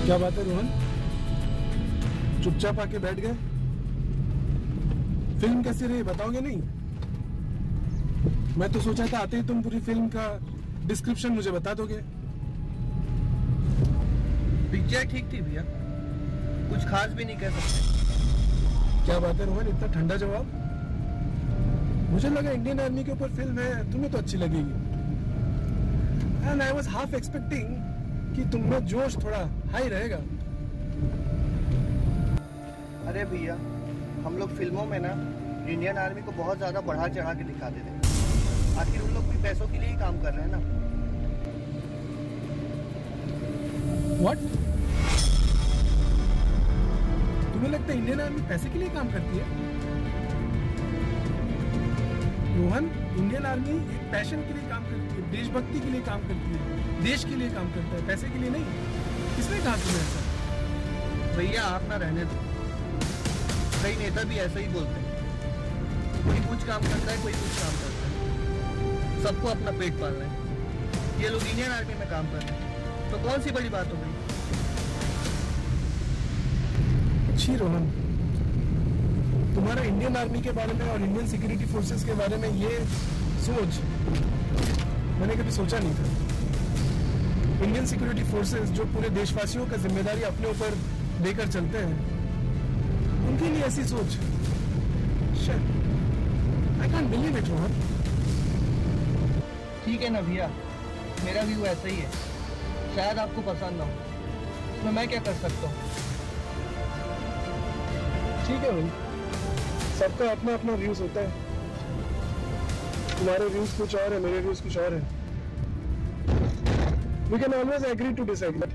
क्या बात है रोहन, चुपचाप आके बैठ गए? फिल्म कैसी रही बताओगे नहीं? मैं तो सोचा था आते ही तुम पूरी फिल्म का डिस्क्रिप्शन मुझे बता दोगे। पिक्चर ठीक थी भैया, कुछ खास भी नहीं कह सकते। क्या बात है रोहन, इतना ठंडा जवाब? मुझे लगा इंडियन आर्मी के ऊपर फिल्म है, तुम्हें तो अच्छी लगेगी। And I was half expecting कि तुम में जोश थोड़ा हाई रहेगा। अरे भैया, हम लोग फिल्मों में ना इंडियन आर्मी को बहुत ज्यादा बढ़ा चढ़ा के दिखाते थे। आखिर उन लोग भी पैसों के लिए ही काम कर रहे हैं ना। What? तुम्हें लगता है इंडियन आर्मी पैसे के लिए काम करती है? रोहन, इंडियन आर्मी एक पैशन के लिए काम करती है, देशभक्ति के लिए काम करती है, देश के लिए काम करता है, पैसे के लिए नहीं। किसने कहा तुम्हें ऐसा? भैया आप ना रहने दो, कई नेता भी ऐसा ही बोलते हैं। कोई कुछ काम करता है, कोई कुछ काम करता है, सबको अपना पेट पालना है। ये लोग इंडियन आर्मी में काम कर रहे हैं तो कौन सी बड़ी बात हो गई? अच्छी रोहन, तुम्हारा इंडियन आर्मी के बारे में और इंडियन सिक्योरिटी फोर्सेस के बारे में ये सोच मैंने कभी सोचा नहीं था। इंडियन सिक्योरिटी फोर्सेस जो पूरे देशवासियों का जिम्मेदारी अपने ऊपर लेकर चलते हैं, उनके लिए ऐसी सोच, I can't believe it Rohan. ठीक है ना भैया, मेरा व्यू ऐसा ही है, शायद आपको पसंद ना हो, तो मैं क्या कर सकता हूँ। ठीक है भाई, सबका अपना अपना व्यूज होता है। तुम्हारे व्यूज कुछ और है, मेरे व्यूज कुछ और है। We can always agree to disagree.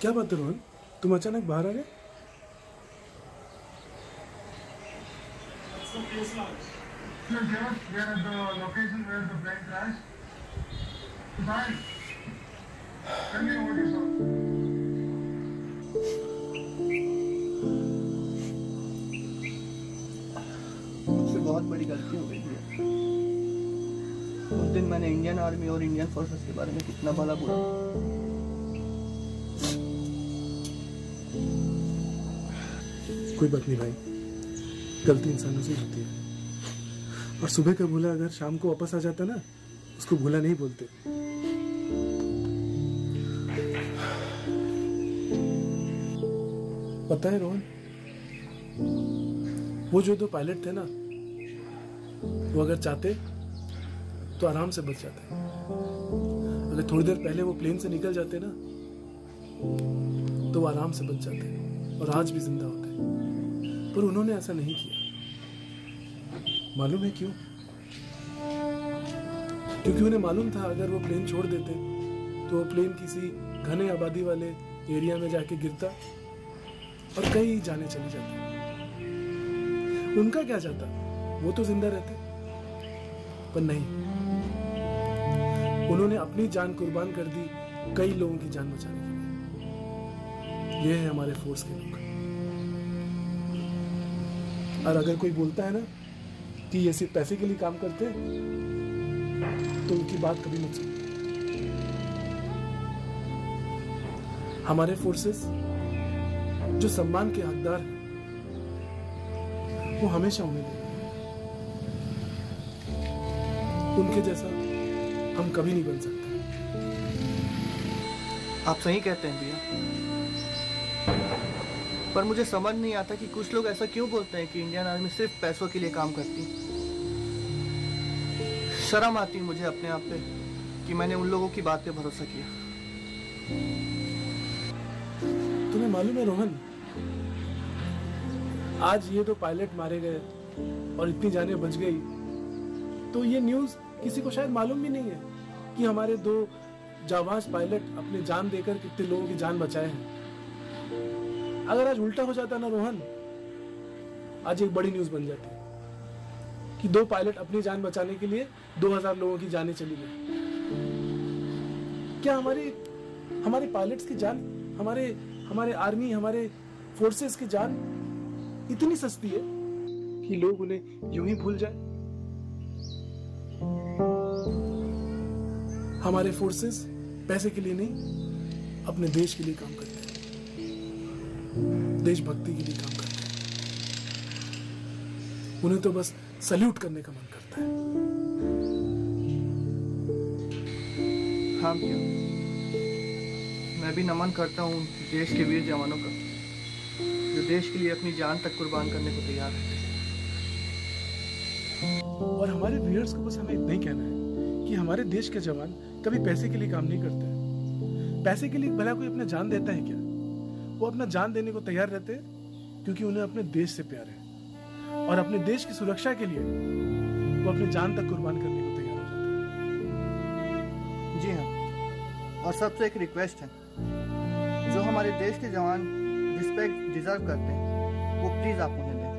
क्या बात है रोहन, तुम अचानक बाहर आ गए? मुझसे बहुत बड़ी गलती हो गई है। उस दिन मैंने इंडियन आर्मी और इंडियन फोर्सेस के बारे में कितना भला बुरा। कोई बात नहीं भाई, गलती इंसानों से होती है। और सुबह का भूला अगर शाम को वापस आ जाता ना, उसको भूला नहीं बोलते। पता है रोहन, वो जो दो पायलट थे ना, वो अगर चाहते तो आराम से बच जाते। अगर थोड़ी देर पहले वो प्लेन से निकल जाते ना, तो वो आराम से बच जाते और आज भी जिंदा होते। पर उन्होंने ऐसा नहीं किया। मालूम है क्यों? क्योंकि उन्हें मालूम था अगर वो प्लेन छोड़ देते तो वो प्लेन किसी घने आबादी वाले एरिया में जाके गिरता और कई जाने चली जाती। उनका क्या जाता, वो तो जिंदा रहते। पर नहीं, उन्होंने अपनी जान कुर्बान कर दी कई लोगों की जान बचाने के लिए। ये है हमारे फोर्स के लोग। और अगर कोई बोलता है ना कि ये सिर्फ पैसे के लिए काम करते हैं, तो उनकी बात कभी मत सुनो। हमारे फोर्सेस जो सम्मान के हकदार हैं, वो हमेशा उन्हें देंगे। उनके जैसा हम कभी नहीं बन सकते। आप सही कहते हैं भैया, पर मुझे समझ नहीं आता कि कुछ लोग ऐसा क्यों बोलते हैं कि इंडियन आर्मी सिर्फ पैसों के लिए काम करती। शर्म आती है मुझे अपने आप पे कि मैंने उन लोगों की बात पे भरोसा किया। तुम्हें मालूम है रोहन, आज ये दो पायलट मारे गए और इतनी जानें बच गई, तो ये न्यूज़ किसी को शायद मालूम भी नहीं है कि हमारे दो जाबाज पायलट अपने जान देकर कितने लोगों की जान बचाए हैं। अगर आज उल्टा हो जाता ना रोहन, आज एक बड़ी न्यूज़ बन जाती कि दो पायलट अपनी जान बचाने के लिए 2000 लोगों की जानें चली गई। क्या हमारे पायलट्स की जान, हमारे आर्मी, हमारे फोर्सेस की जान इतनी सस्ती है कि लोग उन्हें यूं ही भूल जाए? हमारे फोर्सेस पैसे के लिए नहीं, अपने देश के लिए काम करते हैं, देशभक्ति के लिए काम करते हैं। उन्हें तो बस सल्यूट करने का मन करता है। हाँ भैया, मैं भी नमन करता हूँ देश के वीर जवानों का, जो देश के लिए अपनी जान तक कुर्बान करने को तैयार रहते हैं। और हमारे व्यूअर्स को बस हमें इतना ही कहना है कि हमारे देश के जवान कभी पैसे के लिए काम नहीं करते। पैसे के लिए भला कोई अपना जान देता है क्या? वो अपना जान देने को तैयार रहते हैं क्योंकि उन्हें अपने देश से प्यार है, और अपने देश की सुरक्षा के लिए वो अपनी जान तक कुर्बान करने को तैयार हो जाते हैं। जी हाँ, और सबसे एक रिक्वेस्ट है, जो हमारे देश के जवान रिस्पेक्ट डिजर्व करते हैं, वो प्लीज आप उन्हें दें।